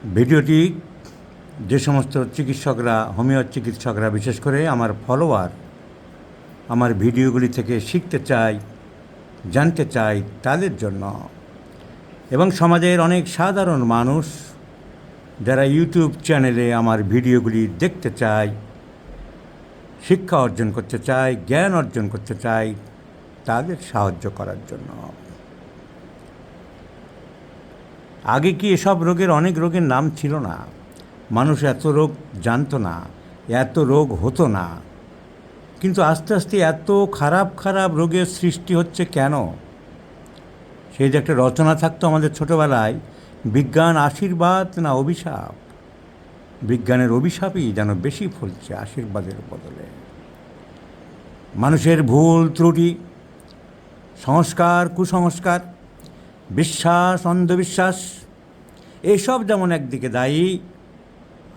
ভিডিওটি যে সমস্ত চিকিৎসকরা, হোমিও চিকিৎসকরা, বিশেষ করে আমার ফলোয়ার, আমার ভিডিওগুলি থেকে শিখতে চাই, জানতে চাই তাদের জন্য, এবং সমাজের অনেক সাধারণ মানুষ যারা ইউটিউব চ্যানেলে আমার ভিডিওগুলি দেখতে চায়, শিক্ষা অর্জন করতে চায়, জ্ঞান অর্জন করতে চায়, তাদের সাহায্য করার জন্য। আগে কি এসব রোগের, অনেক রোগের নাম ছিল না, মানুষ এত রোগ জানতো না, এত রোগ হতো না, কিন্তু আস্তে আস্তে এত খারাপ খারাপ রোগের সৃষ্টি হচ্ছে কেন? সেই যে একটা রচনা থাকতো আমাদের ছোটোবেলায়, বিজ্ঞান আশীর্বাদ না অভিশাপ, বিজ্ঞানের অভিশাপই যেন বেশি ফলছে আশীর্বাদের বদলে। মানুষের ভুল ত্রুটি, সংস্কার কুসংস্কার, বিশ্বাস অন্ধবিশ্বাস, এসব যেমন একদিকে দায়ী,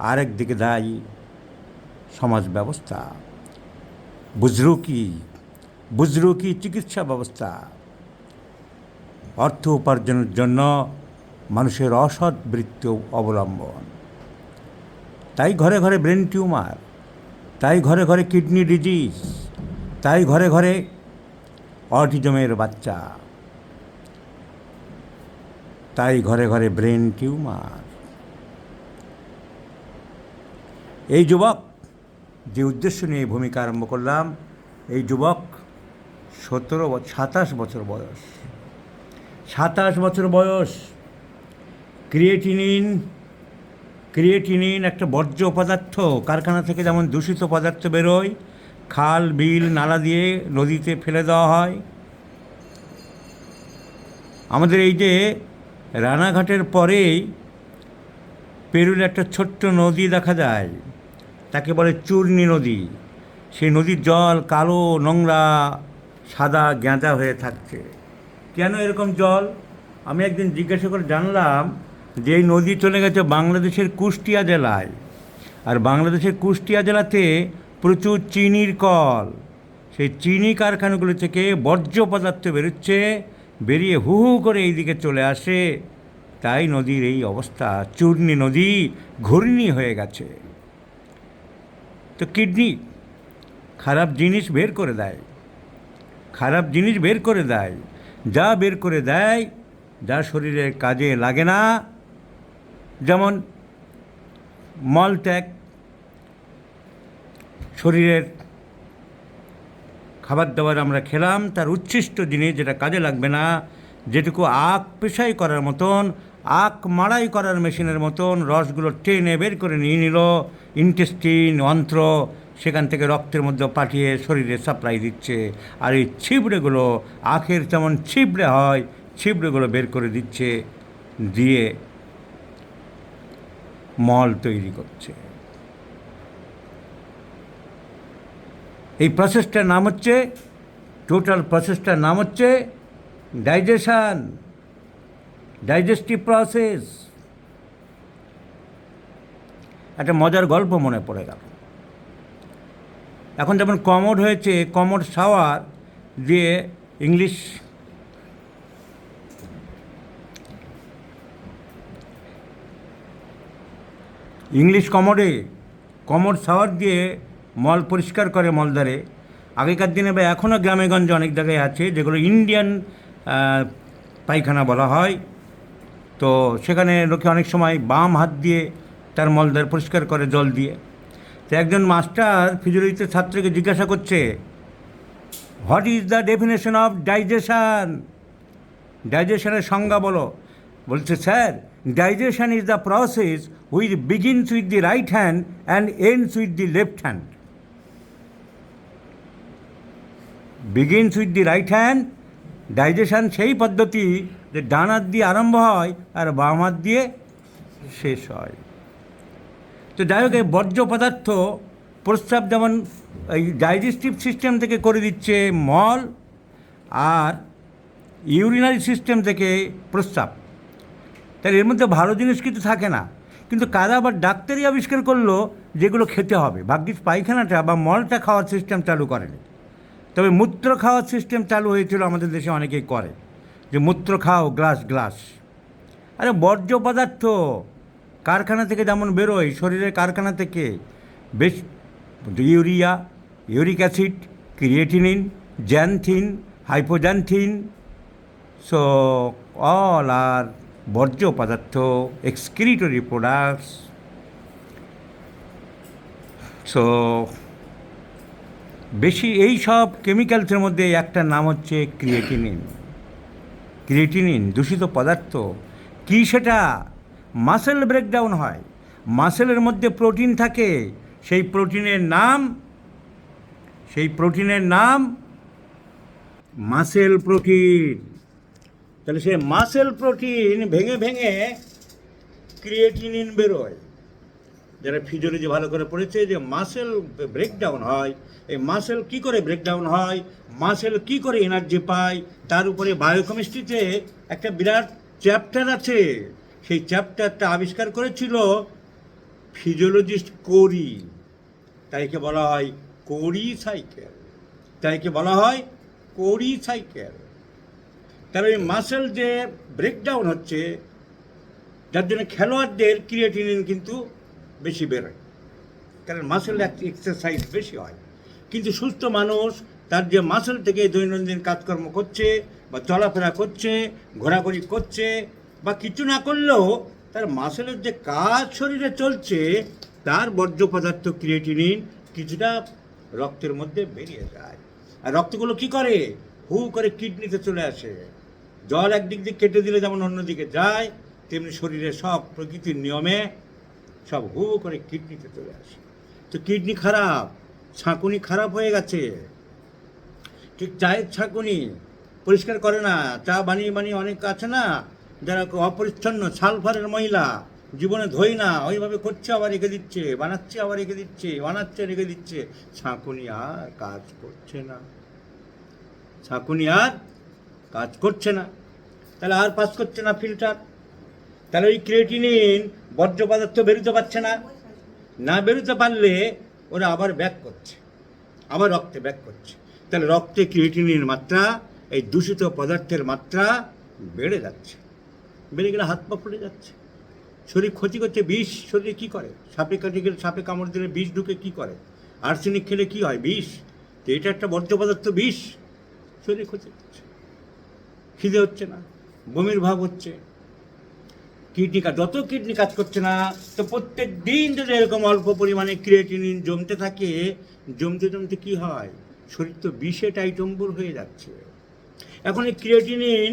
আর একদিকে দায়ী সমাজ ব্যবস্থা, বুজরুকি চিকিৎসা ব্যবস্থা, অর্থ উপার্জনের জন্য মানুষের অসৎ বৃত্তি অবলম্বন। তাই ঘরে ঘরে ব্রেন টিউমার, তাই ঘরে ঘরে কিডনি ডিজিজ, তাই ঘরে ঘরে অটিজমের বাচ্চা, তাই ঘরে ঘরে ব্রেন টিউমার। এই যুবক, যে উদ্দেশ্য নিয়ে ভূমিকা আরম্ভ করলাম, এই যুবক 27 বছর বয়স, 27 বছর বয়স। ক্রিয়েটিনিন একটা বর্জ্য পদার্থ, কারখানা থেকে যেমন দূষিত পদার্থ বেরোয়, খাল বিল নালা দিয়ে নদীতে ফেলে দেওয়া হয়। আমাদের এই যে রানাঘাটের পরেই পেরুলে একটা ছোট্ট নদী দেখা যায়, তাকে বলে চূর্ণী নদী। সেই নদীর জল কালো, নোংরা, সাদা গেঁজা হয়ে থাকছে। কেন এরকম জল? আমি একদিন জিজ্ঞাসা করে জানলাম যে এই নদী চলে গেছে বাংলাদেশের কুষ্টিয়া জেলায়, আর বাংলাদেশের কুষ্টিয়া জেলাতে প্রচুর চিনির কল। সেই চিনি কারখানাগুলো থেকে বর্জ্য পদার্থ বেরোচ্ছে, বেরিয়ে হু হু করে এইদিকে চলে আসে, তাই নদীর এই অবস্থা। চূর্ণী নদী ঘূর্ণি হয়ে গেছে। তো কিডনি খারাপ জিনিস বের করে দেয়, খারাপ জিনিস বের করে দেয়, যা বের করে দেয়, যা শরীরের কাজে লাগে না, যেমন মলত্যাগ, শরীরের খাবার দাবার আমরা খেলাম, তার উচ্ছিষ্ট জিনিস যেটা কাজে লাগবে না, যেটুকু আখ পেশাই করার মতন, আখ মাড়াই করার মেশিনের মতন রসগুলো টেনে বের করে নিয়ে নিল ইন্টেস্টিন, অন্ত্র, সেখান থেকে রক্তের মধ্যে পাঠিয়ে শরীরে সাপ্লাই দিচ্ছে। আর এই ছিবড়েগুলো, আখের যেমন ছিবড়ে হয়, ছিবড়েগুলো বের করে দিচ্ছে, দিয়ে মল তৈরি করছে। এই প্রসেসটার নাম হচ্ছে, টোটাল প্রসেসটার নাম হচ্ছে ডাইজেশন, ডাইজেস্টিভ প্রসেস। একটা মজার গল্প মনে পড়ে গেল। এখন যেমন কমোড হয়েছে, কমোড শাওয়ার দিয়ে ইংলিশ কমোড শাওয়ার দিয়ে মল পরিষ্কার করে মলদ্বারে। আগেকার দিনে বা এখনও গ্রামেগঞ্জে অনেক জায়গায় আছে যেগুলো ইন্ডিয়ান পায়খানা বলা হয়। তো সেখানে লোকে অনেক সময় বাম হাত দিয়ে তার মলদ্বার পরিষ্কার করে জল দিয়ে। তো একজন মাস্টার ফিজিওলজিতে ছাত্রকে জিজ্ঞাসা করছে, what is the definition of digestion? ডাইজেশনের সংজ্ঞা বলো। বলছে, sir, digestion is the process which begins with the right hand and ends with the left hand. Begins with the right hand, digestion সেই পদ্ধতি যে ডান হাত দিয়ে আরম্ভ হয় আর বাম হাত দিয়ে শেষ হয়। তো যাই হোক, এই বর্জ্য পদার্থ প্রস্রাব যেমন এই ডাইজেস্টিভ সিস্টেম থেকে করে দিচ্ছে মল, আর ইউরিনারি সিস্টেম থেকে প্রস্রাব। তাহলে এর মধ্যে ভালো জিনিস কিছু থাকে না। কিন্তু কারা আবার ডাক্তারই আবিষ্কার করলো যেগুলো খেতে হবে। ভাগ্যিস পায়খানাটা বা মলটা খাওয়ার সিস্টেম চালু করেনি, তবে মূত্র খাওয়ার সিস্টেম চালু হয়েছিল। আমাদের দেশে অনেকেই করে যে মূত্র খাও গ্লাস গ্লাস। আরে বর্জ্য পদার্থ, কারখানা থেকে যেমন বেরোয়, শরীরের কারখানা থেকে বেশ urea, uric acid, creatinine, xanthine, hypoxanthine, so all আর বর্জ্য পদার্থ, এক্সক্রিটরি প্রোডাক্টস। সো বেশি এই সব কেমিক্যালসের মধ্যে একটা নাম হচ্ছে ক্রিয়েটিনিন। ক্রিয়েটিনিন দূষিত পদার্থ। কী সেটা? মাসেল ব্রেকডাউন হয়, মাসেলের মধ্যে প্রোটিন থাকে, সেই প্রোটিনের নাম মাসেল প্রোটিন। তাহলে সেই মাসেল প্রোটিন ভেঙে ভেঙে ক্রিয়েটিনিন বেরোয়। যারা ফিজিওলজি ভালো করে পড়েছে যে মাসেল ব্রেকডাউন হয়, এই মাসেল কী করে ব্রেকডাউন হয়, মাসেল কী করে এনার্জি পায়, তার উপরে বায়োকেমিস্ট্রিতে একটা বিরাট চ্যাপ্টার আছে। সেই চ্যাপ্টারটা আবিষ্কার করেছিল ফিজিওলজিস্ট কোরি, তাইকে বলা হয় কোরি সাইকেল, তাহলে এই মাসেল যে ব্রেকডাউন হচ্ছে, যার জন্য খেলোয়াড়দের ক্রিয়েটিনিন কিন্তু বেশি বেরোয়, কারণ মাসেল এক্সারসাইজ বেশি হয়। কিন্তু সুস্থ মানুষ তার যে মাসেল থেকে দৈনন্দিন কাজকর্ম করছে বা চলাফেরা করছে, ঘোরাঘুরি করছে বা কিছু না করলেও তার মাসেলের যে কাজ শরীরে চলছে, তার বর্জ্য পদার্থ ক্রিয়েটিনিন কিছুটা রক্তের মধ্যে বেরিয়ে যায়। আর রক্তগুলো কি করে? হু করে কিডনিতে চলে আসে। জল একদিক দিয়ে কেটে দিলে যেমন অন্যদিকে যায়, তেমনি শরীরের সব প্রকৃতির নিয়মে সব হু করে কিডনিতে চলে আসে। তো কিডনি খারাপ, ছাঁকুনি খারাপ হয়ে গেছে। ঠিক চায়ের ছাঁকুনি পরিষ্কার করে না, চা বানিয়ে অনেক আছে না যারা অপরিচ্ছন্ন, সালফারের মহিলা, জীবনে ধোই না, ওইভাবে করছে আবার রেখে দিচ্ছে, বানাচ্ছে আবার রেখে দিচ্ছে, বানাচ্ছে রেখে দিচ্ছে, ছাঁকুনি আর কাজ করছে না, তাহলে আর পাস করছে না ফিল্টার। তাহলে ওই ক্রিয়েটিনিন বর্জ্য পদার্থ বেরোতে পারছে না, বেরোতে পারলে ওরা আবার ব্যাক করছে, আবার রক্তে ব্যাক করছে। তাহলে রক্তে ক্রিয়েটিনিনের মাত্রা, এই দূষিত পদার্থের মাত্রা বেড়ে যাচ্ছে, বেড়ে গেলে হাত পা ফুলে যাচ্ছে, শরীর ক্ষতি করছে। বিষ শরীরে কী করে? সাপে কাটে গেলে, সাপে কামড় দিলে বিষ ঢুকে কী করে? আর্সেনিক খেলে কী হয়? বিষ। তো এটা একটা বর্জ্য পদার্থ, বিষ। শরীর ক্ষতি করছে, খিদে হচ্ছে না, বমির ভাব হচ্ছে, যত কিডনি কাজ করছে না, তো প্রত্যেক দিন যদি এরকম অল্প পরিমাণে ক্রিয়েটিনিন জমতে থাকে, জমতে কী হয়? শরীর তো বিষে টাইটম্বুর হয়ে যাচ্ছে। এখন এই ক্রিয়েটিনিন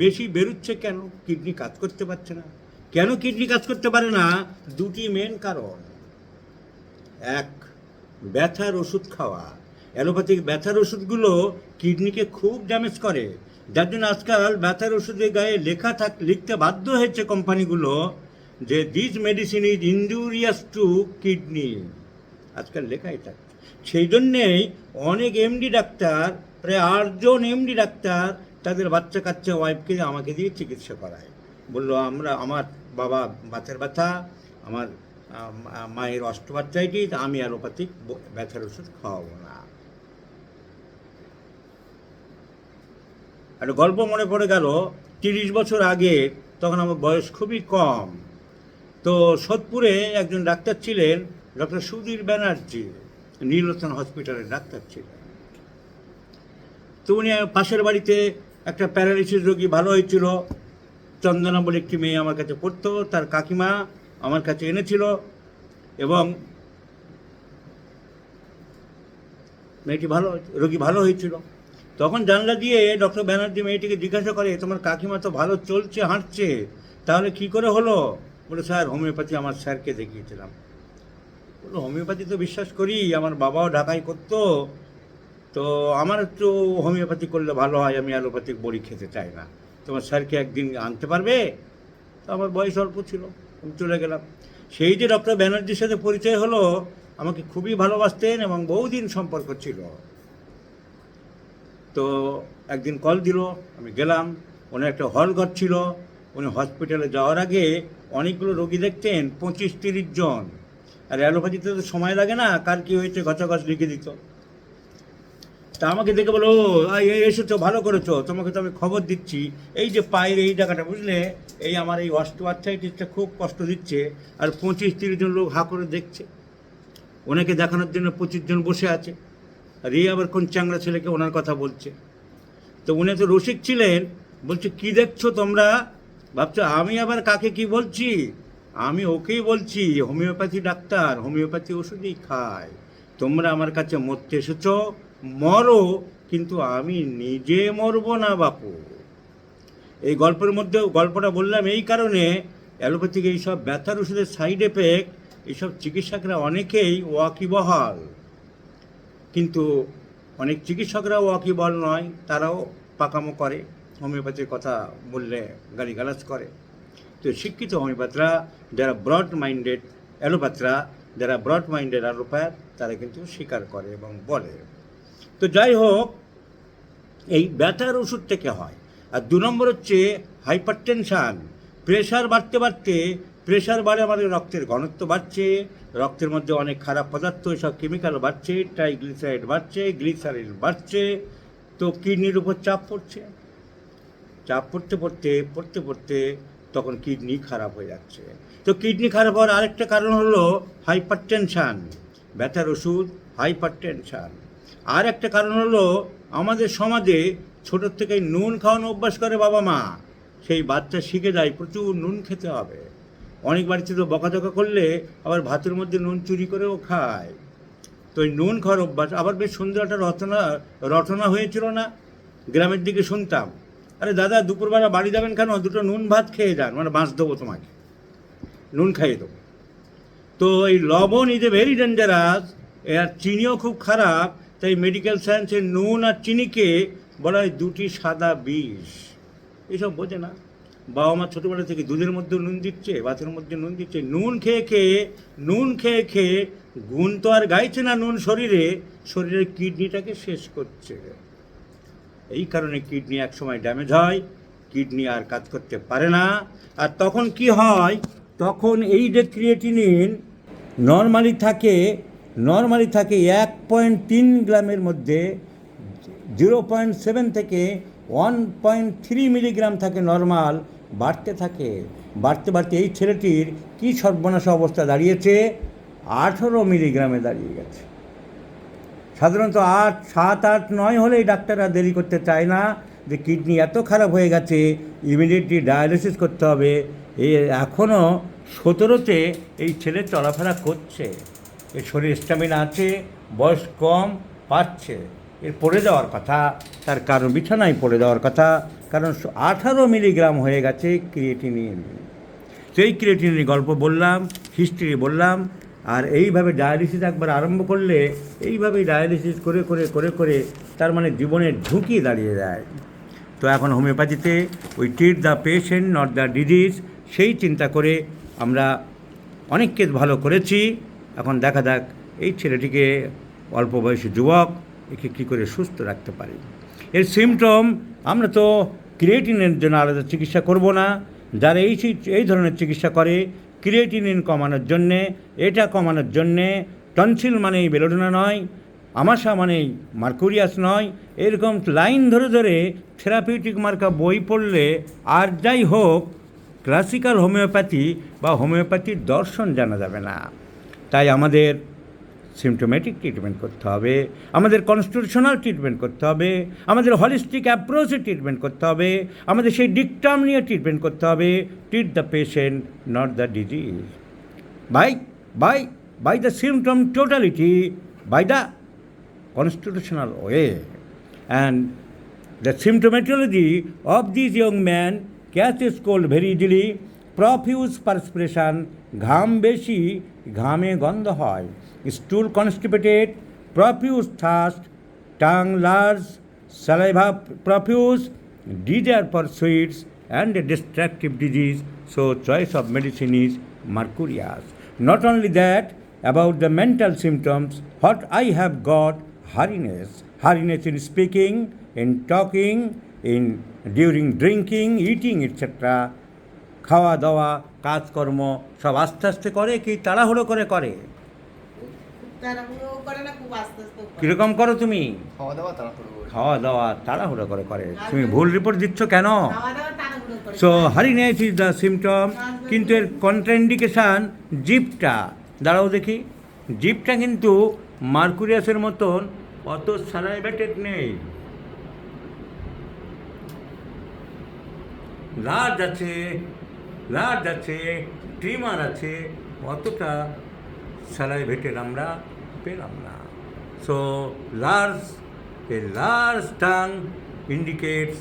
বেশি বেরোচ্ছে কেন? কিডনি কাজ করতে পারছে না। কেন কিডনি কাজ করতে পারে না? দুটি মেন কারণ। এক, ব্যথার ওষুধ খাওয়া। অ্যালোপ্যাথিক ব্যথার ওষুধগুলো কিডনিকে খুব ড্যামেজ করে, যার জন্য আজকাল ব্যথার ওষুধের গায়ে লিখতে বাধ্য হয়েছে কোম্পানিগুলো যে this medicine is injurious two kidney, আজকাল লেখাই থাকে। সেই জন্যেই অনেক এমডি ডাক্তার, প্রায় 8 জন এমডি ডাক্তার তাদের বাচ্চা কাচ্চা ওয়াইফকে আমাকে দিয়ে চিকিৎসা করায়। বললো আমার বাবা বাতের ব্যথা, আমার মায়ের অস্টিওআর্থ্রাইটিস, আমি অ্যালোপ্যাথিক ব্যথার ওষুধ খাওয়াবো না। একটা গল্প মনে পড়ে গেল, 30 বছর আগে, তখন আমার বয়স খুবই কম। তো সোদপুরে একজন ডাক্তার ছিলেন, ডক্টর সুধীর ব্যানার্জি, নীলরতন হসপিটালের ডাক্তার ছিলেন। তো উনি পাশের বাড়িতে একটা প্যারালাইসিস রোগী ভালো হয়েছিল, চন্দনা বলে একটি মেয়ে আমার কাছে পড়তো, তার কাকিমা আমার কাছে এনেছিল, এবং রোগী ভালো হয়েছিল। তখন জানলা দিয়ে ডক্টর ব্যানার্জি মেয়েটিকে জিজ্ঞাসা করে, তোমার কাকিমা তো ভালো চলছে, হাঁটছে, তাহলে কি করে হলো? বলে, স্যার হোমিওপ্যাথি আমার স্যারকে দেখিয়েছিলাম। বলো, হোমিওপ্যাথি তো বিশ্বাস করি, আমার বাবাও ঢাকায় করতো, তো আমার একটু হোমিওপ্যাথি করলে ভালো হয়, আমি অ্যালোপ্যাথিক বড়ি খেতে চাই না, তোমার স্যারকে একদিন আনতে পারবে? তো আমার বয়স অল্প ছিল, আমি চলে গেলাম। সেই যে ডক্টর ব্যানার্জির সাথে পরিচয় হলো, আমাকে খুবই ভালোবাসতেন এবং বহুদিন সম্পর্ক ছিল। তো একদিন কল দিল, আমি গেলাম। ওনার একটা হল ঘর ছিল, উনি হসপিটালে যাওয়ার আগে অনেকগুলো রোগী দেখতেন, 25-30 জন। আর অ্যালোপ্যাথিতে তো সময় লাগে না, কার কী হয়েছে ঘচাঘচ লিখে দিত। তা আমাকে দেখে বলো, "ও, এসেছো, ভালো করেছো, তোমাকে তো আমি খবর দিচ্ছি, এই যে পায়ের এই জায়গাটা বুঝলে, এই আমার এই অস্টিওআর্থ্রাইটিসটা খুব কষ্ট দিচ্ছে, আর 25-30 জন লোক হা করে দেখছে, ওনাকে দেখানোর জন্য 25 জন বসে আছে, আর এই আবার কোন চ্যাংড়া ছেলেকে ওনার কথা বলছে।" তো উনি তো রসিক ছিলেন, বলছে কি দেখছো তোমরা, ভাবছো আমি আবার কাকে কি বলছি, আমি ওকেই বলছি, হোমিওপ্যাথি ডাক্তার, হোমিওপ্যাথি ওষুধই খায়, তোমরা আমার কাছে মরতে এসেছো, মরো, কিন্তু আমি নিজে মরবো না বাপু। এই গল্পের মধ্যে গল্পটা বললাম এই কারণে, অ্যালোপ্যাথিক এইসব ব্যথার ওষুধের সাইড এফেক্ট এইসব চিকিৎসকরা অনেকেই ওয়াকিবহাল, কিন্তু অনেক চিকিৎসকরাও ওয়াকিবহাল নয়, তারাও পাকামো করে, হোমিওপ্যাথির কথা বললে গালিগালাজ করে। তো শিক্ষিত হোমিওপ্যাথরা, যারা ব্রড মাইন্ডেড অ্যালোপ্যাথরা, যারা ব্রড মাইন্ডেড অ্যালোপ্যাথ, তারা কিন্তু স্বীকার করে এবং বলে। তো যাই হোক, এই ব্যথার ওষুধ থেকে হয়। আর 2 নম্বর হচ্ছে হাইপার টেনশান, প্রেশার বাড়তে বাড়তে, প্রেশার বাড়ে আমাদের রক্তের ঘনত্ব বাড়ছে, রক্তের মধ্যে অনেক খারাপ পদার্থ, সব কেমিক্যাল বাড়ছে, ট্রাইগ্লিসারাইড বাড়ছে, গ্লিসারিন বাড়ছে, তো কিডনির উপর চাপ পড়ছে, চাপ পড়তে পড়তে পড়তে পড়তে তখন কিডনি খারাপ হয়ে যাচ্ছে। তো কিডনি খারাপ হওয়ার আরেকটা কারণ হলো হাইপার টেনশান, ব্যথার ওষুধ, হাইপার টেনশান। আর একটা কারণ হলো আমাদের সমাজে ছোটোর থেকেই নুন খাওয়ানো অভ্যাস করে বাবা মা, সেই বাচ্চা শিখে যায় প্রচুর নুন খেতে হবে। অনেক বাড়িতে তো বকাঝকা করলে আবার ভাতের মধ্যে নুন চুরি করেও খায়। তো এই নুন খাওয়ার অভ্যাস। আবার বেশ সুন্দর একটা রটনা হয়েছিল না, গ্রামের দিকে শুনতাম, আরে দাদা দুপুরবেলা বাড়ি যাবেন কেন, 2টো নুন ভাত খেয়ে যান, মানে বাঁশ দেবো তোমাকে, নুন খাইয়ে দেবো। তো এই লবণ ইজ এ ভেরি ডেঞ্জারাস, আর চিনিও খুব খারাপ, তাই মেডিকেল সায়েন্সে নুন আর চিনিকে বলা হয় 2টি সাদা বিষ। এইসব বোঝে না, বাবা মা ছোটোবেলা থেকে দুধের মধ্যে নুন দিচ্ছে, ভাতের মধ্যে নুন দিচ্ছে, নুন খেয়ে খেয়ে গুণ তো আর গাইছে না নুন শরীরের কিডনিটাকে শেষ করছে। এই কারণে কিডনি একসময় ড্যামেজ হয়, কিডনি আর কাজ করতে পারে না। আর তখন কি হয়, তখন এই যে ক্রিয়েটিনিন নর্মালি থাকে 1.3 গ্রামের মধ্যে 0.7 থেকে 1.3 মিলিগ্রাম থাকে নর্মাল, বাড়তে থাকে, বাড়তে বাড়তে এই ছেলেটির কি সর্বনাশা অবস্থা দাঁড়িয়েছে, 18 মিলিগ্রামে দাঁড়িয়ে গেছে। সাধারণত 8, 7, 8, 9 হলেই ডাক্তাররা দেরি করতে চায় না, যে কিডনি এত খারাপ হয়ে গেছে, ইমিডিয়েটলি ডায়ালিসিস করতে হবে। এই এখনও 17তে এই ছেলে চলাফেরা করছে, এর শরীর স্ট্যামিনা আছে, বয়স কম, পাচ্ছে, এর পড়ে যাওয়ার কথা, তার কারণ বিছানায় পড়ে যাওয়ার কথা, কারণ 18 মিলিগ্রাম হয়ে গেছে ক্রিয়েটিনিন। সেই ক্রিয়েটিনিনের গল্প বললাম, হিস্ট্রি বললাম। আর এইভাবে ডায়ালিসিস একবার আরম্ভ করলে, এইভাবেই ডায়ালিসিস করে করে করে করে তার মানে জীবনের ঝুঁকি দাঁড়িয়ে যায়। তো এখন হোমিওপ্যাথিতে we treat the patient not the disease, সেই চিন্তা করে আমরা অনেক কেস ভালো করেছি। এখন দেখা যাক এই ছেলেটিকে, অল্প বয়সী যুবক, একে কী করে সুস্থ রাখতে পারি। এর সিমটম, আমরা তো ক্রিয়েটিনের জন্য আলাদা চিকিৎসা করব না, যারা এই ধরনের চিকিৎসা করে ক্রিয়েটিনিন কমানোর জন্যে, এটা কমানোর জন্যে, টনসিল মানেই বেলোডোনা নয়, আমাশা মানেই মার্কুরিয়াস নয়, এরকম লাইন ধরে ধরে থেরাপিউটিক মার্কা বই পড়লে আর যাই হোক ক্লাসিক্যাল হোমিওপ্যাথি বা হোমিওপ্যাথির দর্শন জানা যাবে না। তাই আমাদের সিমটোমেটিক ট্রিটমেন্ট করতে হবে, আমাদের কনস্টিটিউশনাল ট্রিটমেন্ট করতে হবে, আমাদের হলিস্টিক অ্যাপ্রোচে ট্রিটমেন্ট করতে হবে, আমাদের সেই ডিকটার্ম নিয়ে ট্রিটমেন্ট করতে হবে। Treat the patient not the disease, by the symptom totality, by the constitutional way. And the symptomatology of this young man catches cold very easily, profuse perspiration, ঘাম বেশি, ঘামে গন্ধ হয়, stool constipated, profuse thirst, tongue large, saliva profuse, desire for sweets, and a destructive disease, so choice of medicine is mercurius. Not only that, about the mental symptoms, what I have got, hurriness in speaking, in talking, in during drinking, eating, etc. খাওয়া দাওয়া কাজকর্ম সব আস্তে আস্তে করে কি তাড়াহুড়ো করে করে, তাড়াহুড়ো করে না, খুব আস্তে আস্তে করে। কীরকম করো তুমি? খাওয়া দাওয়া তাড়াতাড়ি করে। খাওয়া দাওয়া তাড়াহুড়ো করে তুমি ভুল রিপোর্ট দিচ্ছ কেন? খাওয়া দাওয়া তাড়াহুড়ো করে। সো হারিনেস ইজ দ্য সিমটম, কিন্তু এর কন্ট্রাইন্ডিকেশান জিভটা। দাঁড়াও দেখি, জিভটা কিন্তু মার্কুরিয়াসের মতন অত সালাইভেটেড নেই। লার্জ আছে, ট্রিমার আছে, অতটা সালাইভেটেড আমরা পেলাম না। So a large tongue indicates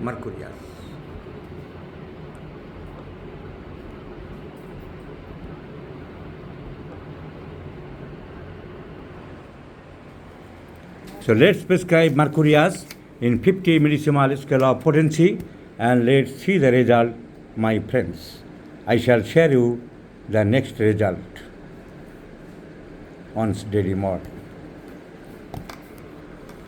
Mercurius. So let's prescribe mercurius in 50 millisimal scale of potency, and let's see the result, my friends. I shall share you the next result on daily mode.